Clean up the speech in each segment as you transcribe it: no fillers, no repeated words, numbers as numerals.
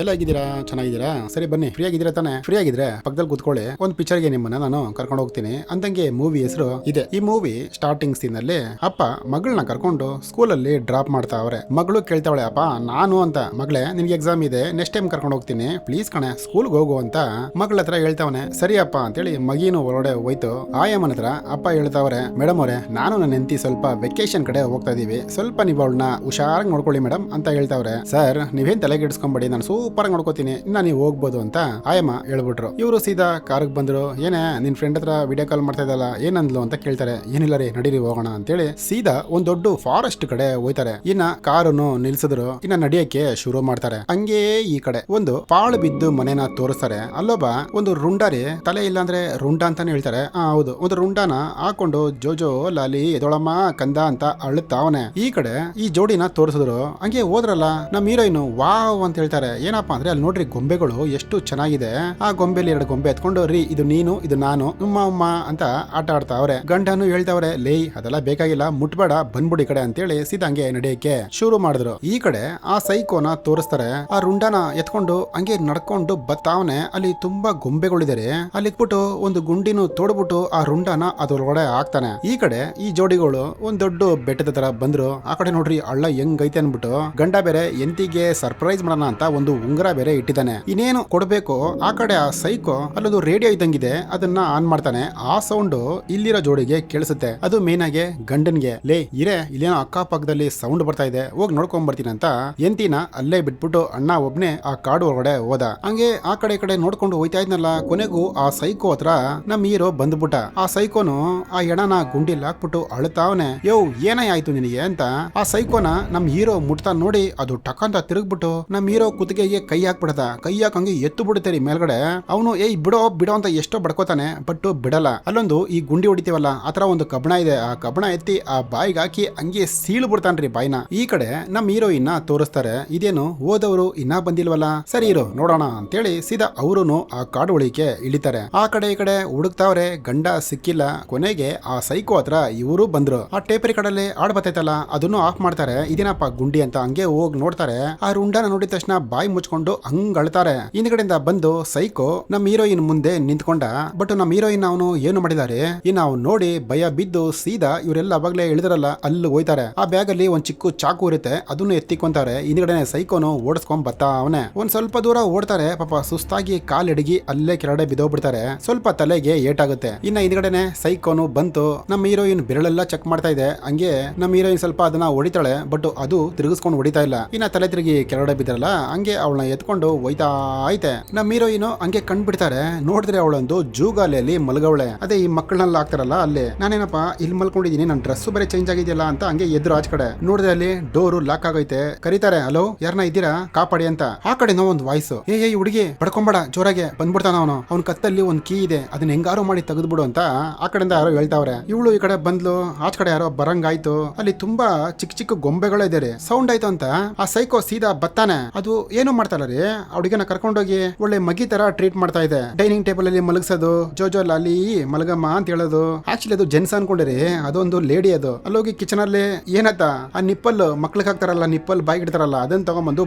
ಎಲ್ಲ ಆಗಿದ್ದೀರಾ? ಚೆನ್ನಾಗಿದ್ದೀರಾ? ಸರಿ ಬನ್ನಿ, ಫ್ರೀ ಆಗಿದ್ದೀರಾ ತಾನೆ? ಫ್ರೀ ಆಗಿದ್ರೆ ಪಕ್ಕದಲ್ಲಿ ಕೂತ್ಕೊಳ್ಳಿ, ಒಂದು ಪಿಕ್ಚರ್ಗೆ ನಿಮ್ಮನ್ನ ನಾನು ಕರ್ಕೊಂಡು ಹೋಗ್ತೀನಿ ಅಂದಂಗೆ ಮೂವಿ ಹೆಸರು ಇದೆ. ಈ ಮೂವಿ ಸ್ಟಾರ್ಟಿಂಗ್ ಸೀನ್ ಅಲ್ಲಿ ಅಪ್ಪ ಮಗಳನ್ನ ಕರ್ಕೊಂಡು ಸ್ಕೂಲಲ್ಲಿ ಡ್ರಾಪ್ ಮಾಡ್ತಾ ಅವ್ರೆ. ಮಗಳು ಕೇಳ್ತಾವಳೆ, ಅಪ್ಪ ನಾನು ಅಂತ. ಮಗಳೇ, ನಿನ್ಗೆ ಎಕ್ಸಾಮ್ ಇದೆ, ನೆಕ್ಸ್ಟ್ ಟೈಮ್ ಕರ್ಕೊಂಡು ಹೋಗ್ತೀನಿ, ಪ್ಲೀಸ್ ಕಣೆ ಸ್ಕೂಲ್ಗೆ ಹೋಗು ಅಂತ ಮಗಳ ಹತ್ರ ಹೇಳ್ತಾವನೆ. ಸರಿ ಅಪ್ಪ ಅಂತೇಳಿ ಮಗಿನೂ ಹೊರಗಡೆ ಹೋಯ್ತು. ಆಯಮ್ಮನ ಹತ್ರ ಅಪ್ಪ ಹೇಳ್ತಾವ್ರೆ, ಮೇಡಮ್ ಅವರೇ, ನಾನು ನನ್ನ ಹೆಂಡತಿ ಸ್ವಲ್ಪ ವೆಕೇಶನ್ ಕಡೆ ಹೋಗ್ತಾ ಇದೀವಿ, ಸ್ವಲ್ಪ ನೀವು ಅವಳನ್ನ ಹುಷಾರಾಗಿ ನೋಡ್ಕೊಳ್ಳಿ ಮೇಡಮ್ ಅಂತ ಹೇಳ್ತಾವ್ರೆ. ಸರ್ ನೀವೇನ್ ತಲೆಗೆಡಿಸ್ಕೊಂಬೇಡಿ, ನಾನು ಸೂಪರ್ ಆಗಿ ನೋಡ್ಕೋತೀನಿ, ಇನ್ನ ನೀವು ಹೋಗ್ಬೋದು ಅಂತ ಆಯಮ್ಮ ಹೇಳ್ಬಿಟ್ರು. ಇವರು ಸೀದಾ ಕಾರಿಗೆ ಬಂದ್ರು. ಏನೇ ನಿನ್ ಫ್ರೆಂಡ್ ಹತ್ರ ವಿಡಿಯೋ ಕಾಲ್ ಮಾಡ್ತಾ ಇದ್ದಲ್ಲ, ಏನಂದ್ಲು ಅಂತ ಕೇಳ್ತಾರೆ. ಏನಿಲ್ಲ ರೀ, ನಡೀರಿ ಹೋಗೋಣ ಅಂತೇಳಿ ಸೀದಾ ಒಂದ್ ದೊಡ್ಡ ಫಾರೆಸ್ಟ್ ಕಡೆ ಹೋಯ್ತಾರೆ. ಇನ್ನ ಕಾರನ್ನು ನಿಲ್ಸಿದ್ರು. ಇನ್ನ ನಡಿಯಕ್ಕೆ ಶುರು ಮಾಡ್ತಾರೆ. ಹಂಗೇ ಈ ಕಡೆ ಒಂದು ಪಾಳು ಬಿದ್ದು ಮನೆನ ತೋರಿಸ್ತಾರೆ. ಅಲ್ಲೊಬ್ಬ ಒಂದು ರುಂಡಾರಿ, ತಲೆ ಇಲ್ಲ ಅಂದ್ರೆ ರುಂಡ ಅಂತಾನೆ ಹೇಳ್ತಾರೆ. ಹೌದು, ಒಂದು ರುಂಡಾನ ಹಾಕೊಂಡು ಜೋಜೋ ಲಾಲಿ ಎದೊಳಮ್ಮ ಕಂದ ಅಂತ ಅಳುತ್ತಾವನೆ. ಈ ಕಡೆ ಈ ಜೋಡಿನ ತೋರಿಸಿದ್ರು. ಹಂಗೆ ಹೋದ್ರಲ್ಲ ನಮ್ ಹೀರೋಯಿನ್ ವಾವ್ ಅಂತ ಹೇಳ್ತಾರೆ. ಏನಪ್ಪಾ ಅಂದ್ರೆ ಅಲ್ಲಿ ನೋಡ್ರಿ ಗೊಂಬೆಗಳು ಎಷ್ಟು ಚೆನ್ನಾಗಿದೆ. ಆ ಗೊಂಬೆಲಿ 2 ಗೊಂಬೆ ಎತ್ಕೊಂಡು, ರೀ ಇದು ನೀನು ಇದು ನಾನು ಉಮ್ಮ ಅಂತ ಆಟ ಆಡ್ತಾವ್ರೆ. ಗಂಡನು ಹೇಳ್ತಾವ್ರೆ, ಲೇ ಅದೆಲ್ಲ ಬೇಕಾಗಿಲ್ಲ, ಮುಟ್ಬೇಡ, ಬಂದ್ಬಿಡಿ ಕಡೆ ಅಂತೇಳಿ ಸೀದಾ ಹಂಗೆ ನಡೆಯಕ್ಕೆ ಶುರು ಮಾಡಿದ್ರು. ಈ ಕಡೆ ಆ ಸೈಕೋನ ತೋರಿಸ್ತಾರೆ. ಆ ರುಂಡನ ಎತ್ಕೊಂಡು ಹಂಗೆ ನಡ್ಕೊಂಡು ಬತ್ತಾವನೆ. ಅಲ್ಲಿ ತುಂಬಾ ಗೊಂಬೆಗಳಿದ್ದಾರೆ. ಅಲ್ಲಿ ಇಟ್ಬಿಟ್ಟು ಒಂದು ಗುಂಡಿನ ತೋಡ್ಬಿಟ್ಟು ಆ ರುಂಡನ ಅದ್ರೊಳಗಡೆ ಹಾಕ್ತಾನೆ. ಈ ಕಡೆ ಈ ಜೋಡಿಗಳು ಒಂದ್ ದೊಡ್ಡ ಬೆಟ್ಟದ ತರ ಬಂದ್ರು. ಆ ಕಡೆ ನೋಡ್ರಿ ಹಳ್ಳ ಹೆಂಗೈತೆ ಅನ್ಬಿಟ್ಟು ಗಂಡ ಬೇರೆ ಎಂತಿಗೆ ಸರ್ಪ್ರೈಸ್ ಮಾಡೋಣ ಅಂತ ಒಂದು ಉಂಗುರ ಬೇರೆ ಇಟ್ಟಿದ್ದಾನೆ. ಇನ್ನೇನು ಕೊಡ್ಬೇಕು, ಆ ಕಡೆ ಆ ಸೈಕೋ ಅಲ್ಲೊಂದು ರೇಡಿಯೋ ಇದ್ದಂಗಿದೆ, ಅದನ್ನ ಆನ್ ಮಾಡ್ತಾನೆ. ಆ ಸೌಂಡ್ ಇಲ್ಲಿರೋ ಜೋಡಿಗೆ ಕೇಳಿಸುತ್ತೆ. ಅದು ಮೇನ್ ಆಗಿ ಗಂಡನ್ಗೆ, ಲೇ ಇರೇ ಇಲ್ಲೇನೋ ಅಕ್ಕಪಕ್ಕದಲ್ಲಿ ಸೌಂಡ್ ಬರ್ತಾ ಇದೆ, ಹೋಗಿ ನೋಡ್ಕೊಂಡ್ ಬರ್ತೀನಿ ಅಂತ ಎಂತಿನ ಅಲ್ಲೇ ಬಿಟ್ಬಿಟ್ಟು ಅಣ್ಣ ಒಬ್ನೇ ಆ ಕಾಡು ಒಳಗಡೆ ಹೋದ. ಹಂಗೆ ಆ ಕಡೆ ಈ ಕಡೆ ನೋಡ್ಕೊಂಡು ಹೋಯ್ತಾ ಇದ್ನಲ್ಲ, ಕೊನೆಗೂ ಆ ಸೈಕೋ ಹತ್ರ ನಮ್ ಹೀರೋ ಬಂದ್ಬಿಟ್ಟ. ಆ ಸೈಕೋನು ಆ ಎಣನ ಗುಂಡಿಲ್ ಹಾಕ್ಬಿಟ್ಟು ಅಳುತ್ತಾವನೆ. ಯೋ ಏನೇ ಆಯ್ತು ನಿನಗೆ ಅಂತ ಆ ಸೈಕೋನ ನಮ್ ಹೀರೋ ಮುಟ್ತಾ ನೋಡಿ ಅದು ಟಕ್ ಅಂತ ತಿರುಗ್ಬಿಟ್ಟು ನಮ್ ಹೀರೋ ಕುತ್ತಿಗೆಗೆ ಕೈ ಹಾಕ್ಬಿಡದ. ಕೈ ಹಾಕಂಗೆ ಎತ್ತು ಬಿಡುತ್ತೇರಿ ಮೇಲ್ಗಡೆ. ಅವನು ಏಯ್ ಬಿಡೋ ಬಿಡೋ ಅಂತ ಎಷ್ಟೋ ಬಡ್ಕೋತಾನೆ, ಬಟ್ ಬಿಡಲ್ಲ. ಅಲ್ಲೊಂದು ಈ ಗುಂಡಿ ಹೊಡಿತೀವಲ್ಲ ಆತರ ಒಂದು ಕಬ್ಬಣ ಇದೆ. ಆ ಕಬ್ಬಣ ಎತ್ತಿ ಆ ಬಾಯಿಗೆ ಹಾಕಿ ಹಂಗೆ ಸೀಳು ಬಿಡ್ತಾನ್ರಿ ಬಾಯಿನ. ಈ ಕಡೆ ನಮ್ ಹೀರೋಯಿನ್ ತೋರಿಸ್ತಾರೆ. ಇದೇನು ಓದವರು ಇನ್ನ ಬಂದಿಲ್ವಲ್ಲ, ಸರಿ ಇರೋ ನೋಡೋಣ ಅಂತೇಳಿ ಸೀದಾ ಅವರುನು ಆ ಕಾಡು ಒಳಿಕೆ ಇಳಿತಾರೆ. ಆ ಕಡೆ ಈ ಕಡೆ ಹುಡುಕ್ತಾವ್ರೆ, ಗಂಡ ಸಿಕ್ಕಿಲ್ಲ. ಕೊನೆಗೆ ಆ ಸೈಕೋ ಹತ್ರ ಇವರು ಬಂದ್ರು. ಆ ಟೇಪರಿ ಕಡಲ್ಲಿ ಆಡ್ ಬರ್ತೈತಲ್ಲ ಅದನ್ನು ಆಫ್ ಮಾಡ್ತಾರೆ. ಇದೇನಪ್ಪ ಗುಂಡಿ ಅಂತ ಹಂಗೆ ಹೋಗಿ ನೋಡ್ತಾರೆ. ಆ ರುಂಡನ ನೋಡಿದ ತಕ್ಷಣ ಬಾಯಿ ಮುಚ್ಕೊಂಡು ಹಂಗ್ ಅಳ್ತಾರೆ. ಹಿಂದ್ಗಡೆಯಿಂದ ಬಂದು ಸೈಕೋ ನಮ್ ಹೀರೋಯಿನ್ ಮುಂದೆ ನಿಂತ್ಕೊಂಡ. ಬಟ್ ನಮ್ ಹೀರೋಯಿನ್ ಅವನು ಏನು ಮಾಡಿದಾರೆ, ಇನ್ನು ಅವ್ನು ನೋಡಿ ಭಯ ಬಿದ್ದು ಸೀದಾ ಇವರೆಲ್ಲ ಅವಾಗ್ಲೇ ಇಳಿದ್ರಲ್ಲ ಅಲ್ಲಿ ಹೋಯ್ತಾರೆ. ಆ ಬ್ಯಾಗ್ ಅಲ್ಲಿ ಒಂದ್ ಚಿಕ್ಕ ಚಾಕು ಇರುತ್ತೆ, ಅದನ್ನು ಎತ್ತಿಕೊಂತಾರೆ. ಹಿಂದ್ಗಡೆ ಸೈಕೋನು ಓಡಿಸ್ಕೊಂಡ್ ಬತ್ತಾ ಅವನೇ. ಒಂದ್ ಸ್ವಲ್ಪ ದೂರ ಓಡ್ತಾರೆ. ಪಾಪ ಸುಸ್ತಾಗಿ ಕಾಲ್ ಎಡಗಿ ಅಲ್ಲೇ ಕೆಳಗಡೆ ಬಿದ್ದೋಗ್ಬಿಡ್ತಾರೆ. ಸ್ವಲ್ಪ ತಲೆಗೆ ಏಟಾಗುತ್ತೆ. ಇನ್ನ ಹಿಂದ್ಗಡೆನೆ ಸೈಕೋನು ಬಂತು. ನಮ್ ಹೀರೋಯಿನ್ ಬೆರಳೆಲ್ಲ ಚೆಕ್ ಮಾಡ್ತಾ ಇದೆ. ಹಂಗೆ ನಮ್ ಹೀರೋಯಿನ್ ಸ್ವಲ್ಪ ಅದನ್ನ ಹೊಡಿತಾಳೆ, ಬಟ್ ಅದು ತಿರುಗಿಸ್ಕೊಂಡು ಹೊಡಿತಾ ಇಲ್ಲ. ಇನ್ನ ತಲೆ ತಿರುಗಿ ಕೆಳಗಡೆ ಬಿದ್ರಲ್ಲ, ಹಂಗೆ ಅವಳನ್ನ ಎತ್ಕೊಂಡು ಹೋಯ್ತಾ ಐತೆ. ನಮ್ ಹೀರೋಯಿನ್ ಹಂಗೆ ಕಂಡ್ಬಿಡ್ತಾರೆ. ನೋಡಿದ್ರೆ ಅವಳೊಂದು ಜೂಗಾಲಿಯಲ್ಲಿ ಮಲಗವಳೆ. ಅದೇ ಈ ಮಕ್ಕಳನ್ನೆಲ್ಲ ಹಾಕ್ತಾರಲ್ಲ ಅಲ್ಲಿ. ನಾನೇನಪ್ಪ ಇಲ್ಲಿ ಮಲ್ಕೊಂಡಿದೀನಿ, ನನ್ನ ಡ್ರೆಸ್ ಬೇರೆ ಚೇಂಜ್ ಆಗಿದೆಯಲ್ಲ ಅಂತ ಹಂಗೆ ಎದ್ರು ಆಚ ಕಡೆ ನೋಡಿದ್ರೆ ಅಲ್ಲಿ ಡೋರು ಲಾಕ್ ಆಗೈತೆ. ಕರೀತಾರೆ, ಹಲೋ ಯಾರನ್ನ ಇದ್ದೀರಾ, ಕಾಪಾಡಿ ಅಂತ. ಆ ಕಡೆನೋ ಒಂದು ವಾಯ್ಸ್, ಏ ಹುಡುಗಿ ಬಡ್ಕೊಂಬೇಡ, ಜೋರಾಗೆ ಬಂದ್ಬಿಡ್ತಾನ ಅವನು, ಅವ್ನ ಕತ್ತಲ್ಲಿ ಒಂದ್ ಕೀ ಇದೆ, ಅದನ್ನ ಹೆಂಗಾರು ಮಾಡಿ ತೆಗೆದ್ಬಿಡು ಅಂತ ಆ ಕಡೆಯಿಂದ ಯಾರೋ ಹೇಳ್ತಾವ್ರೆ. ಇವಳು ಈ ಕಡೆ ಬಂದ್ಲು, ಆಚ ಕಡೆ ಯಾರೋ ಬರಂಗಾಯ್ತು. ಅಲ್ಲಿ ತುಂಬಾ ಚಿಕ್ಕ ಚಿಕ್ಕ ಗೊಂಬೆಗಳಿದ್ದಾರೆ. ಸೌಂಡ್ ಆಯ್ತು ಅಂತ ಆ ಸೈಕೋ ಸೀದಾ ಬತ್ತಾನೆ. ಅದು ಏನು ಮಾಡ್ತಾರ ರೀ, ಹುಡುಗನ ಕರ್ಕೊಂಡೋಗಿ ಒಳ್ಳೆ ಮಗಿ ತರ ಟ್ರೀಟ್ ಮಾಡ್ತಾ ಇದೆ. ಡೈನಿಂಗ್ ಟೇಬಲ್ ಅಲ್ಲಿ ಮಲಗಿಸೋದು, ಜೋಜೋ ಲಾಲಿ ಮಲಗಮ್ಮ ಅಂತ ಹೇಳೋದು. ಆಕ್ಚುಲಿ ಅದು ಜೆಂಟ್ಸ್ ಅನ್ಕೊಂಡಿರಿ, ಅದೊಂದು ಲೇಡಿ. ಅದು ಅಲ್ಲೋಗಿ ಕಿಚನ್ ಅಲ್ಲಿ ಏನತ್ತ ಆ ನಿಪ್ಪಲ್ ಮಕ್ಳಿಗೆ ಹಾಕ್ತಾರಲ್ಲ, ನಿಪ್ಪಲ್ ಬಾಯಿಗೆ ಇಡ್ತಾರಲ್ಲ, ಅದನ್ನ ತಗೊಂಡ್ಬಂದು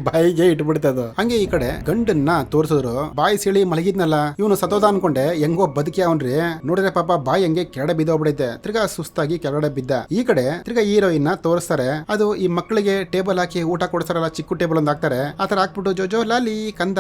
ಬಾಯಿಗೆ ಇಟ್ಬಿಡ್ತದ. ಹಂಗೆ ಈ ಕಡೆ ಗಂಡನ್ನ ತೋರ್ಸಿದ್ರು. ಬಾಯಿ ಸಿಳಿ ಮಲಗಿದ್ನಲ್ಲ, ಇವನು ಸತೋದ ಅನ್ಕೊಂಡೆ ಹೆಂಗೋ ಬದುಕಿ ಅವನ್ರಿ. ನೋಡಿದ್ರೆ ಪಾಪ ಬಾಯಿ ಹಂಗೆ ಕೆಳಗಡೆ ಬಿದ್ದೋಗ್ಬಿಡೈತೆ. ತಿರ್ಗಾ ಸುಸ್ತಾಗಿ ಕೆಳಗಡೆ ಬಿದ್ದ. ಈ ಕಡೆ ತಿರ್ಗಾ ಹೀರೋಯಿನ್ ತೋರಿಸ್ತಾರೆ. ಅದು ಈ ಮಕ್ಕಳಿಗೆ ಟೇಬಲ್ ಹಾಕಿ ಊಟ ಕೊಡ್ತಾರಲ್ಲ, ಚಿಕ್ಕ ಟೇಬಲ್ ಒಂದು ಹಾಕ್ತಾರೆ. ಆತರ ಹಾಕ್ಬಿಟ್ಟು ಜೋಜೋ ಲಾಲಿ ಕಂದ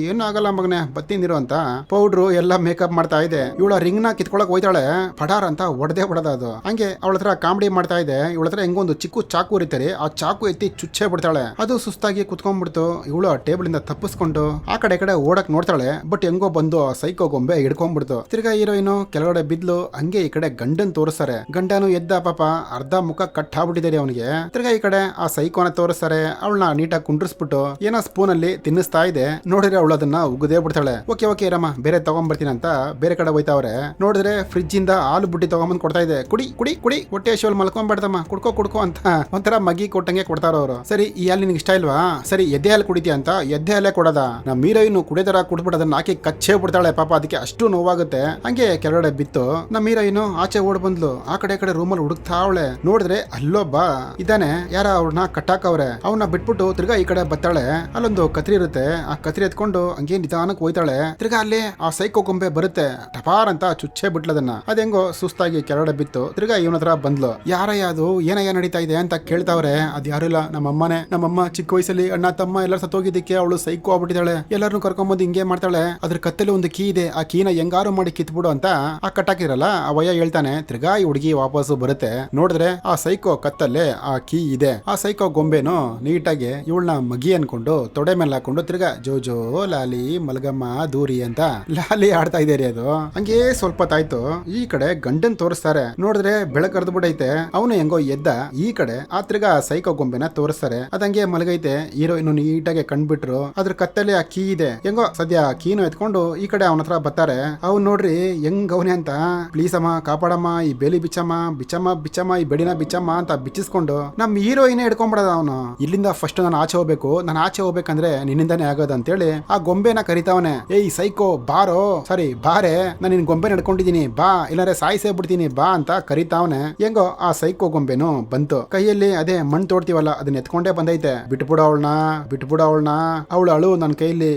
ಏನು ಆಗಲ್ಲ ಮಗನೆ ಬತ್ತೀನಿರು ಅಂತ ಪೌಡ್ರು ಎಲ್ಲ ಮೇಕಪ್ ಮಾಡ್ತಾ ಇದೆ. ಇವಳ ರಿಂಗ್ ನ ಕಿತ್ಕೊಳಕ್ ಹೋಯ್ತಾಳೆ, ಪಡಾರ್ ಅಂತ ಒಡದೆ ಹೊಡೆದ. ಅದು ಹಂಗೆ ಅವಳ ಹತ್ರ ಕಾಮಿಡಿ ಮಾಡ್ತಾ ಇದೆ. ಇವಳ ಹತ್ರ ಹೆಂಗೊಂದು ಚಿಕ್ಕ ಚಾಕು ಇರ್ತಾರೆ, ಆ ಚಾಕು ಎತ್ತಿ ಚುಚ್ಚೆ ಬಿಡ್ತಾಳೆ. ಅದು ಸುಸ್ತಾಗಿ ಕುತ್ಕೊಂಡ್ಬಿಡ್ತು. ಇವಳು ಆ ಟೇಬಲ್ ಇಂದ ತಪ್ಪಿಸ್ಕೊಂಡು ಆ ಕಡೆ ಓಡಕ್ ನೋಡ್ತಾಳೆ. ಬಟ್ ಹೆಂಗೋ ಬಂದು ಆ ಸೈಕೋ ಗೊಂಬೆ ಹಿಡ್ಕೊಂಡ್ಬಿಡ್ತು. ತಿರ್ಗಾ ಹೀರೋಯಿನ್ ಕೆಳಗಡೆ ಬಿದ್ಲು. ಹಂಗೆ ಈ ಕಡೆ ಗಂಡನ್ ತೋರಿಸ್ತಾರೆ. ಗಂಡನು ಎದ್ದ, ಪಾಪ ಅರ್ಧ ಮುಖ ಕಟ್ ಆಗ್ಬಿಟ್ಟಿದ್ದಾರೆ ಅವನಿಗೆ. ತಿರ್ಗಾ ಈ ಕಡೆ ಆ ಸೈಕೋನ ತೋರಿಸ್ತಾರೆ. ಅವಳನ್ನ ನೀಟಾಗಿ ಕುಂಡ್ರಿಸ್ಬಿಟ್ಟು ಏನೋ ಸ್ಪೂನ್ ಅಲ್ಲಿ ತಿನ್ನಿಸ್ತಾ ಇದೆ. ನೋಡಿದ್ರೆ ಅವಳು ಅದನ್ನ ಉಗದೇ ಬಿಡ್ತಾಳೆ. ಓಕೆ ರಮ್ಮ ಬೇರೆ ತಗೊಂಡ್ಬರ್ತೀನಿ ಅಂತ ಬೇರೆ ಕಡೆ ಹೋಯ್ತಾವ್ರೆ. ನೋಡಿದ್ರೆ ಫ್ರಿಜ್ ಇಂದ ಹಾಲು ಬುಡ್ಡಿ ತಗೊಂಬಂದ್ ಕೊಡ್ತಾ ಇದೆ. ಕುಡಿ ಕುಡಿ ಕುಡಿ ಹೊಟ್ಟೆ ಶಿವಲ್ ಮಲ್ಕೊಂಡ್ಬಿಡ್ತಮ್ಮ, ಕುಡ್ಕೋ ಅಂತ ಒಂಥರ ಮಗಿ ಕೊಟ್ಟಂಗೆ ಕೊಡ್ತಾರ ಅವರು. ಸರಿ ಈ ಹಾಲು ನಿನ್ಗೆ ಇಷ್ಟ ಇಲ್ವಾ, ಸರಿ ಎದ್ದೆ ಹಾಲು ಕುಡಿತೀಯ ಅಂತ ಎದ್ದೆ ಹಾಲೇ ಕೊಡದ. ನಮ್ಮ ಹೀರೋಯಿನ್ ಕುಡಿದರ ಕುಡ್ಬಿಟ್ಟು ಅದನ್ನ ಹಾಕಿ ಕಚ್ಚೇ ಬಿಡ್ತಾಳೆ. ಪಾಪ ಅದಕ್ಕೆ ಅಷ್ಟು ನೋವಾಗುತ್ತೆ. ಹಂಗೆ ಕೆಳಗಡೆ ಬಿತ್ತು. ನಮ್ಮ ಹೀರೋಯಿನ್ ಆಚೆ ಓಡ್ ಬಂದ್ಲು. ಆ ಕಡೆ ರೂಮಲ್ಲಿ ಹುಡುಕ್ತಾವಳೆ. ನೋಡಿದ್ರೆ ಅಲ್ಲೊಬ್ಬ ಇದ್ದಾನೆ, ಯಾರ ಅವ್ರನ್ನ ಕಟ್ಟಾಕವ್ರೆ. ಅವನ್ನ ಬಿಟ್ಬಿಟ್ಟು ತಿರ್ಗಾ ಈ ಕಡೆ ಬತ್ತಾಳೆ. ಅಲ್ಲೊಂದು ಕತ್ರಿ ಇರುತ್ತೆ. ಆ ಕತ್ರಿ ಎತ್ಕೊಂಡು ಹಂಗೆ ನಿಧಾನಕ್ಕೆ ಹೋಯ್ತಾಳೆ. ತಿರ್ಗಾ ಅಲ್ಲಿ ಆ ಸೈಕೋ ಗೊಂಬೆ ಬರುತ್ತೆ, ಟಪಾರ್ ಅಂತ ಚುಚ್ಚೆ ಬಿಟ್ಲದನ್ನ. ಅದೆಂಗೋ ಸುಸ್ತಾಗಿ ಕೆಳಗಡೆ ಬಿತ್ತು. ತಿರ್ಗಾ ಇವನ ಹತ್ರ ಬಂದ್ಲು. ಯಾರಯ್ಯ ಅದು, ಏನಯ್ಯ ನಡೀತಾ ಇದೆ ಅಂತ ಕೇಳ್ತಾವ್ರೆ. ಅದ್ ಯಾರಿಲ್ಲ, ನಮ್ಮಮ್ಮನೇ. ನಮ್ಮಮ್ಮ ಚಿಕ್ಕ ವಯಸ್ಸಲ್ಲಿ ಅಣ್ಣ ತಮ್ಮ ಎಲ್ಲರೂ ಸತ್ತೋಗಿದ್ದಕ್ಕೆ ಅವಳು ಸೈಕೋ ಆಗ್ಬಿಟ್ಟಿದ್ದಾಳೆ. ಎಲ್ಲರನ್ನು ಕರ್ಕೊಂಬಂದು ಹಿಂಗೆ ಮಾಡ್ತಾಳೆ. ಅದ್ರ ಕತ್ತಲ್ಲಿ ಒಂದು ಕೀ ಇದೆ, ಆ ಕೀನ ಹೆಂಗಾರು ಮಾಡಿ ಕಿತ್ಬಿಡು ಅಂತ ಆ ಕಟ್ಟಾಕಿರಲ್ಲ ಆ ವಯ್ಯ ಹೇಳ್ತಾನೆ. ತಿರ್ಗಾ ಈ ಹುಡುಗಿ ವಾಪಸ್ಸು ಬರುತ್ತೆ. ನೋಡಿದ್ರೆ ಆ ಸೈಕೋ ಕತ್ತಲ್ಲೇ ಆ ಕೀ ಇದೆ. ಆ ಸೈಕೋ ಗೊಂಬೆನು ನೀಟಾಗಿ ಇವಳನ್ನ ಮಗಿ ಅನ್ಕೊಂಡು ತೊಡೆ ಮೇಲೆ ಹಾಕೊಂಡು ತಿರ್ಗಾ ಜೋ ಲಾಲಿ ಮಲಗಮ್ಮ ದೂರಿ ಅಂತ ಲಾಲಿ ಆಡ್ತಾ ಇದೆ ಅದು. ಹಂಗೆ ಸ್ವಲ್ಪ ತಾಯ್ತು. ಈ ಕಡೆ ಗಂಡನ್ ತೋರಿಸ್ತಾರೆ. ನೋಡಿದ್ರೆ ಬೆಳಕ್ ಕರೆದು ಬಿಡೈತೆ. ಅವನು ಹೆಂಗೋ ಎದ್ದ. ಈ ಕಡೆ ಆ ತಿರ್ಗಾ ಸೈಕೋ ಗೊಂಬೆನ ತೋರಿಸ್ತಾರೆ. ಅದಂಗೆ ಮಲಗೈತೆ. ಹೀರೋ ಇನ್ನು ನೀಟಾಗಿ ಕಂಡ್ಬಿಟ್ರು. ಅದ್ರ ಕತ್ತಲ್ಲಿ ಆ ಕೀ ಇದೆ. ಹೆಂಗೋ ಸದ್ಯ ಕೀನು ಎತ್ಕೊಂಡು ಈ ಕಡೆ ಅವನ ಹತ್ರ ಬರ್ತಾರೆ. ಅವ್ನು ನೋಡ್ರಿ ಹೆಂಗ್ ಅವನೇ ಅಂತ, ಪ್ಲೀಸ್ ಅಮ್ಮ ಕಾಪಾಡಮ್ಮ, ಈ ಬೇಲಿ ಬಿಚ್ಚಮ್ಮ ಈ ಬೆಡಿನ ಬಿಚ್ಚಮ್ಮ ಅಂತ ಬಿಚ್ಚಿಸ್ಕೊಂಡು ನಮ್ ಹೀರೋಯಿನೇ ಹಿಡ್ಕೊಂಡ್ಬಿಡದ ಅವನು. ಇಲ್ಲಿಂದ ಫಸ್ಟ್ ನಾನು ಆಚೆ ಹೋಗ್ಬೇಕು, ನಾನು ಆಚೆ ಹೋಗ್ಬೇಕಂದ್ರೆ ನಿನ್ನಿಂದಾನೇ ಆಗೋದು ಅಂತೇಳಿ ಆ ಗೊಂಬೆನ ಕರಿತಾವನೆ. ಏಯ್ ಸೈಕೋ ಬಾರೋ, ಸಾರಿ ಬಾರೆ, ನಾನು ನಿನ್ ಗೊಂಬೆ ನಡ್ಕೊಂಡಿದೀನಿ ಬಾ, ಇಲ್ಲಾಂದ್ರೆ ಸಾಯಿಸೇ ಬಿಡ್ತೀನಿ ಬಾ ಅಂತ ಕರಿತಾವನೆ. ಹೆಂಗೋ ಆ ಸೈಕೋ ಗೊಂಬೆನು ಬಂತು. ಕೈಯಲ್ಲಿ ಅದೇ ಮಣ್ಣು ತೋಡ್ತೀವಲ್ಲ ಅದನ್ನ ಎತ್ಕೊಂಡೇ ಬಂದೈತೆ. ಬಿಟ್ಬಿಡ ಅವಳನ್ನ ಅವಳು ಅಳು ನನ್ನ ಕೈಯಲ್ಲಿ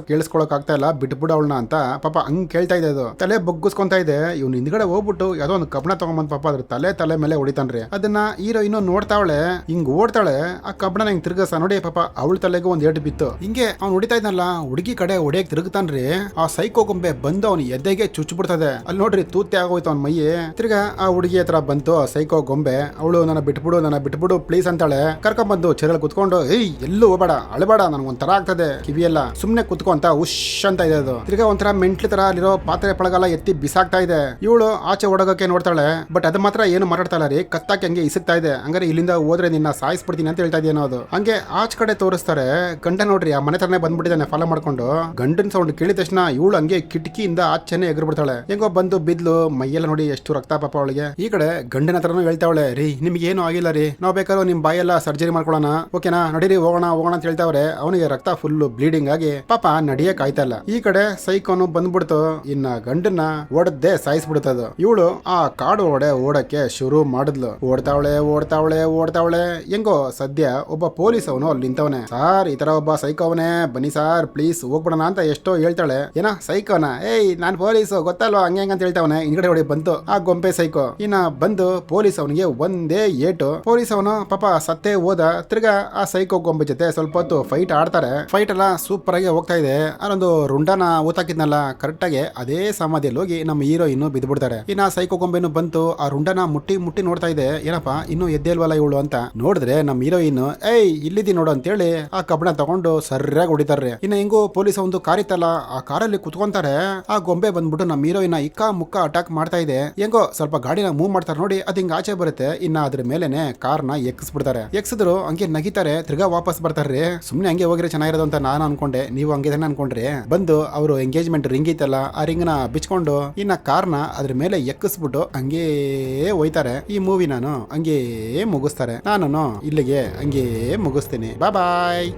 ಕೇಳಿಸ್ಕೊಳಕ್ ಆಗ್ತಾ ಇಲ್ಲ, ಬಿಟ್ಬಿಡ ಅವಳನ್ನ ಅಂತ ಪಾಪ ಹಂಗ್ ಕೇಳ್ತಾ ಇದೆ. ಅದು ತಲೆ ಬಗ್ಗಿಸ್ಕೊಂತಾ ಇದೆ. ಇವ್ನು ಹಿಂದ್ಗಡೆ ಹೋಗ್ಬಿಟ್ಟು ಯಾವ್ದೋ ಒಂದು ಕಬ್ಬಣ ತಗೊಂಬಂದ್ ಪಾಪ ಅದ್ರ ತಲೆ ಮೇಲೆ ಹೊಡಿತಾನ್ರಿ. ಅದನ್ನ ಹೀರೋ ಇನ್ನೂ ನೋಡ್ತಾವಳೆ, ಹಿಂಗ್ ಓಡ್ತಾಳೆ. ಆ ಕಬ್ಬಣ ಹಿಂಗ್ ತಿರ್ಗಸ ನೋಡಿ ಪಾಪ ಅವಳ ತಲೆಗೂ ಒಂದ್ ಏಟು ಬಿತ್ತು. ಹಿಂಗೆ ಅವ್ನು ಹೊಡಿತಾ ಇದ್ನಲ್ಲ, ಹುಡುಗಿ ಕಡೆ ಹೊಡಿಯಕ್ ತಿರುಗ್ತಾನ್ರಿ. ಆ ಸೈಕೋ ಗೊಂಬೆ ಬಂದು ಅವ್ನ ಎದೆಗೆ ಚುಚ್ಬಿಡ್ತದೆ. ಅಲ್ಲಿ ನೋಡ್ರಿ ತೂತೆ ಆಗೋಯ್ತು ಅವ್ನ ಮೈಯೇ. ತಿರ್ಗಾ ಆ ಹುಡುಗಿ ಹತ್ರ ಬಂತು ಸೈಕೋ ಗೊಂಬೆ. ಅವಳು ನನ್ನ ಬಿಟ್ಬಿಡು ಪ್ಲೀಸ್ ಅಂತಾಳೆ. ಕರ್ಕೊಂಡ್ಬಂದು ಚೇರಲ್ಲಿ ಕುತ್ಕೊಂಡು, ಏಯ್ ಎಲ್ಲೂ ಹೋಗ್ಬೇಡ, ಅಳಬೇಡ, ನನ್ಗೊಂಥರ ಆಗ್ತದೆ ಕಿವಿಯೆಲ್ಲ, ಸುಮ್ನೆ ಕುತ್ಕೊ ಅಂತ ಉಶ್ ಅಂತ ಇದೆ ಅದು. ತಿರ್ಗಾ ಒಂಥರ ಮೆಂಟ್ಲಿ ತರ ಅಲ್ಲಿರೋ ಪಾತ್ರೆ ಪಳಗಾಲ ಎತ್ತಿ ಬಿಸಾಕ್ತಾ ಇದೆ. ಇವಳು ಆಚೆ ಓಡೋಗಕ್ಕೆ ನೋಡ್ತಾಳೆ. ಬಟ್ ಅದು ಮಾತ್ರ ಏನು ಮಾತಾಡ್ತಾ ಇಲ್ಲ ರೀ, ಕತ್ತಾಕಿ ಹಂಗೆ ಇಸುಕ್ತಾ ಇದೆ. ಹಂಗಾರೆ ಇಲ್ಲಿಂದ ಹೋದ್ರೆ ನಿನ್ನ ಸಾಯಿಸ್ಬಿಡ್ತೀನಿ ಅಂತ ಹೇಳ್ತಾ ಇದೆಯೇನೋ ಅದು. ಹಂಗೆ ಆಚ ಕಡೆ ತೋರಿಸ್ತಾರೆ. ಗಂಡ ನೋಡ್ರಿ ಆ ಮನೆ ತರನೇ ಬಂದ್ಬಿಟ್ಟಿದ್ದಾನೆ ಫಾಲೋ ಮಾಡ್ಕೊಂಡು. ಗಂಡನ್ ಸೌಂಡ್ ಕೇಳಿದ ತಕ್ಷಣ ಇವಳು ಹಂಗೆ ಕಿಟಕಿಯಿಂದ ಆಚೆನೆ ಎಗರ್ಬಿಡ್ತಾಳೆ. ಹೆಂಗೋ ಬಂದು ಬಿದ್ಲು. ಮೈಯೆಲ್ಲ ನೋಡಿ ಎಷ್ಟು ರಕ್ತ ಪಾಪ ಅವಳಿಗೆ. ಈ ಕಡೆ ಗಂಡನ ಹತ್ರನೂ ಹೇಳ್ತಾವಳೆ, ರೀ ನಿಮ್ಗೆ ಏನು ಆಗಿಲ್ಲ ರೀ, ನಾವ್ ಬೇಕಾದ್ರೂ ನಿಮ್ ಬಾಯೆಲ್ಲ ಸರ್ಜರಿ ಮಾಡ್ಕೊಳ್ಳೋಣ, ಓಕೆನಾ, ನಡೀರಿ ಹೋಗೋಣ ಅಂತ ಹೇಳ್ತಾವ್ರೆ. ಅವನಿಗೆ ರಕ್ತ ಫುಲ್ ಬ್ಲೀಡಿಂಗ್ ಆಗಿ ಪಾಪ ನಡಿಯಕ್ ಆಯ್ತಾ ಇಲ್ಲ. ಈ ಕಡೆ ಸೈಕೋನು ಬಂದ್ಬಿಡ್ತು. ಇನ್ನ ಗಂಡನ್ನ ಓಡದ್ದೇ ಸಾಯಿಸ್ಬಿಡ್ತದ. ಇವಳು ಆ ಕಾಡು ಓಡಕ್ಕೆ ಶುರು ಮಾಡಿದ್ಲು. ಓಡ್ತಾವಳೆ. ಹೆಂಗೋ ಸದ್ಯ ಒಬ್ಬ ಪೊಲೀಸ್ ಅವನು ಅಲ್ಲಿ ನಿಂತವನೆ. ಸಾರ್ ಈ ತರ ಒಬ್ಬ ಸೈಕೋ ಅವನೇ, ಬನ್ನಿ ಸಾರ್ ಪ್ಲೀಸ್ ಹೋಗ್ಬಿಡೋಣ ಅಂತ ಎಷ್ಟೋ ಹೇಳ್ತಾಳೆ. ಏನ ಸೈಕೋನ, ಏಯ್ ನಾನ್ ಪೊಲೀಸ್ ಗೊತ್ತಲ್ವಾ ಹಂಗೆ ಅಂತ ಹೇಳ್ತಾವನೆ. ಹಿಂಗಡೆ ಹೊಡಿ ಬಂತು ಆ ಗೊಂಬೆ ಸೈಕೋ. ಇನ್ನ ಬಂದು ಪೊಲೀಸ್ ಅವನಿಗೆ ಒಂದೇ ಏಟು. ಪೊಲೀಸ್ ಅವನು ಪಾಪ ಸತ್ತೇ ಹೋದ. ತಿರ್ಗಾ ಆ ಸೈಕೋ ಗೊಂಬೆ ಜೊತೆ ಸ್ವಲ್ಪ ಹೊತ್ತು ಫೈಟ್ ಆಡ್ತಾರೆ. ಫೈಟ್ ಎಲ್ಲ ಸೂಪರ್ ಆಗಿ ಹೋಗ್ತಾ ಇದೆ. ಅಲ್ಲೊಂದು ರುಂಡನ ಊತಾಕಿದ್ನಲ್ಲ ಕರೆಕ್ಟ್ ಆಗಿ ಅದೇ ಸಮಾಧಿಯಲ್ಲಿ ಹೋಗಿ ನಮ್ಮ ಹೀರೋಯಿನ್ ಬಿದ್ದ್ಬಿಡ್ತಾರೆ. ಇನ್ನ ಸೈಕೋ ಗೊಂಬೆನು ಬಂತು. ಆ ರುಂಡನ ಮುಟ್ಟಿ ನೋಡ್ತಾ ಇದೆ. ಏನಪ್ಪಾ ಇನ್ನೂ ಎದ್ದೇಲ್ವಲ್ಲ ಇವಳು ಅಂತ ನೋಡಿದ್ರೆ ನಮ್ಮ ಹೀರೋಯಿನ್, ಏಯ್ ಇಲ್ಲಿದಿ ನೋಡು ಅಂತೇಳಿ ಆ ಕಬ್ಬಣ ತಗೊಂಡು ಸರ್ಯಾಗಿ ಹೊಡಿತಾರ್ರಿ. ಇನ್ನ ಹಿಂಗೋ ಪೊಲೀಸ್ ಒಂದು ಕಾರ್ ಇತ್ತಲ್ಲ, ಆ ಕಾರಲ್ಲಿ ಕುತ್ಕೊಂತಾರೆ. ಆ ಗೊಂಬೆ ಬಂದ್ಬಿಟ್ಟು ನಮ್ಮ ಹೀರೋಯಿನ್ ಇಕ್ಕ ಮುಕ್ಕ ಅಟ್ಯಾಕ್ ಮಾಡ್ತಾ ಇದೆ. ಹೆಂಗೋ ಸ್ವಲ್ಪ ಗಾಡಿನ ಮೂವ್ ಮಾಡ್ತಾರೆ ನೋಡಿ, ಅದ್ ಹಿಂಗ ಆಚೆ ಬರುತ್ತೆ. ಇನ್ನ ಅದ್ರ ಮೇಲೆನೆ ಕಾರ್ನ ಎಕ್ಸ್ಬಿಡ್ತಾರೆ. ಎಕ್ಸಿದ್ರು ಹಂಗೆ ನಗಿತಾರೆ. ತಿರ್ಗಾ ವಾಪಸ್ ಬರ್ತಾರ್ರಿ. ಸುಮ್ನೆ ಹಂಗೆ ಹೋಗಿದ್ರೆ ಚೆನ್ನಾಗಿರೋದು ಅಂತ ನಾನು ಅನ್ಕೊಂಡೆ, ನೀವು ಹಂಗೆ ಅನ್ಕೊಂಡ್ರಿ. ಬಂದು ಅವರು ಎಂಗೇಜ್ಮೆಂಟ್ ರಿಂಗ್ ಇತ್ತಲ್ಲ, ಆ ರಿಂಗ್ ನ ಬಿಚ್ಕೊಂಡು ಇನ್ನ ಕಾರ್ನ ಅದ್ರ ಮೇಲೆ ಎಕ್ಕಿಸ್ಬಿಟ್ಟು ಹಂಗೇ ಹೋಯ್ತಾರೆ. ಈ ಮೂವಿ ನಾನು ಹಂಗೇ ಮುಗಿಸ್ತಾರೆ. ನಾನು ಇಲ್ಲಿಗೆ ಹಂಗೇ ಮುಗಿಸ್ತೀನಿ. ಬಾಯ್.